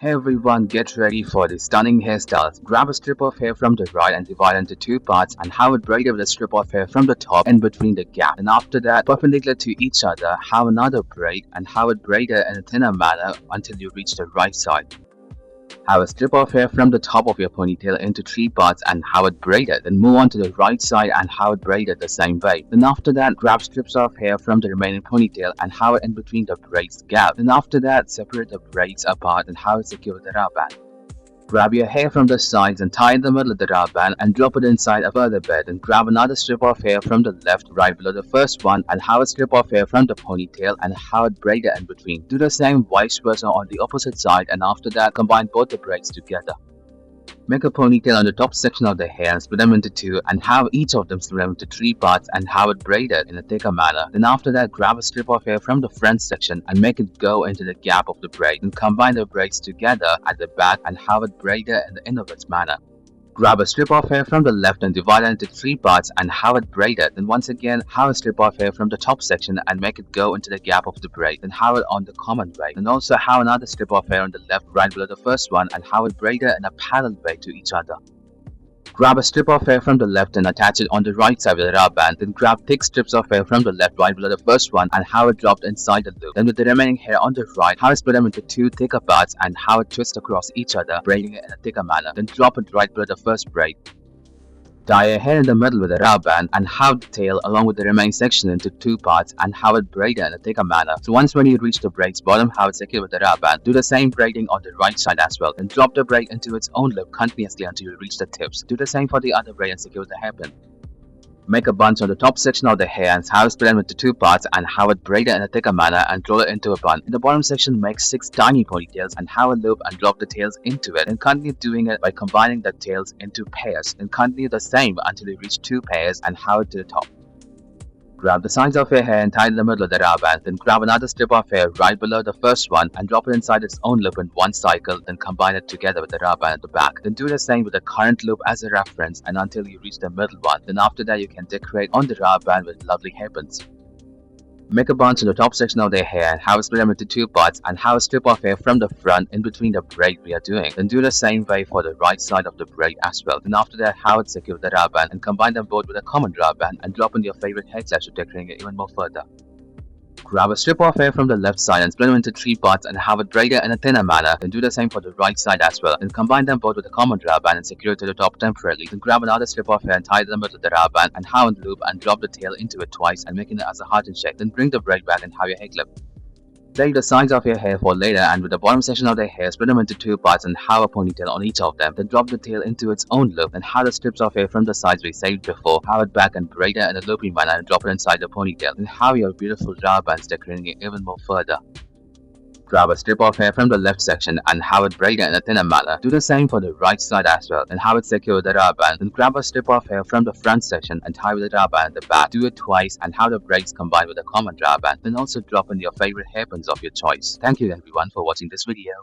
Hey everyone, get ready for the stunning hairstyles. Grab a strip of hair from the right and divide into two parts and have it braided with a strip of hair from the top in between the gap. And after that, perpendicular to each other, have another braid and have it braided in a thinner manner until you reach the right side. Have a strip of hair from the top of your ponytail into three parts and have it braided. Then move on to the right side and have it braided the same way. Then after that, grab strips of hair from the remaining ponytail and have it in between the braids gap. Then after that, separate the braids apart and have it secure with a rubber band. Grab your hair from the sides and tie in the middle of the rubber band and drop it inside a further bed. And grab another strip of hair from the left right below the first one and have a strip of hair from the ponytail and have it braided in between. Do the same vice versa on the opposite side, and after that combine both the braids together. Make a ponytail on the top section of the hair and split them into two and have each of them split into three parts and have it braided in a thicker manner. Then after that, grab a strip of hair from the front section and make it go into the gap of the braid and combine the braids together at the back and have it braided in the inwards manner. Grab a strip of hair from the left and divide it into three parts and have it braided. Then once again, have a strip of hair from the top section and make it go into the gap of the braid. Then have it on the common way. Then also have another strip of hair on the left right below the first one and have it braided in a parallel way to each other. Grab a strip of hair from the left and attach it on the right side with a rubber band. Then grab thick strips of hair from the left right below the first one and have it dropped inside the loop. Then with the remaining hair on the right, have it split them into two thicker parts and have it twist across each other, braiding it in a thicker manner. Then drop it right below the first braid. Tie your hair in the middle with a rubber band and have the tail along with the remaining section into two parts and have it braided in a thicker manner. So once when you reach the braid's bottom, have it secured with the rubber band. Do the same braiding on the right side as well. Then drop the braid into its own loop continuously until you reach the tips. Do the same for the other braid and secure with the hairpin. Make a bunch on the top section of the hair and have it split them into two parts and have it braided in a thicker manner and roll it into a bun. In the bottom section, make 6 tiny ponytails and have a loop and drop the tails into it. And continue doing it by combining the tails into pairs. And continue the same until you reach 2 pairs and have it to the top. Grab the sides of your hair and tie in the middle of the rubber band. Then grab another strip of hair right below the first one and drop it inside its own loop in one cycle. Then combine it together with the rubber band at the back. Then do the same with the current loop as a reference and until you reach the middle one. Then after that, you can decorate on the rubber band with lovely hairpins. Make a bunch on the top section of their hair and have it split them into 2 parts and have a strip of hair from the front in between the braid we are doing. Then do the same way for the right side of the braid as well. Then after that, have it secure with the rubber band and combine them both with a common rubber band and drop in your favorite hairstyles to decorate it even more further. Grab a strip of hair from the left side and split them into 3 parts and have it braided in a thinner manner. Then do the same for the right side as well. Then combine them both with a common rubber band and secure it to the top temporarily. Then grab another strip of hair and tie them with the rubber band and have it loop and drop the tail into it twice and making it as a heart in shape. Then bring the braid back and have your hair clip. Save the sides of your hair for later and with the bottom section of the hair, split them into 2 parts and have a ponytail on each of them. Then drop the tail into its own loop and have the strips of hair from the sides we saved before. Have it back and braid it in a looping manner and drop it inside the ponytail. Then have your beautiful rubber bands decorating it even more further. Grab a strip of hair from the left section and have it braided in a thinner manner. Do the same for the right side as well and have it secure with the rubber band. Then grab a strip of hair from the front section and tie with the rubber band at the back. Do it twice and have the braids combined with a common rubber band. Then also drop in your favorite hairpins of your choice. Thank you everyone for watching this video.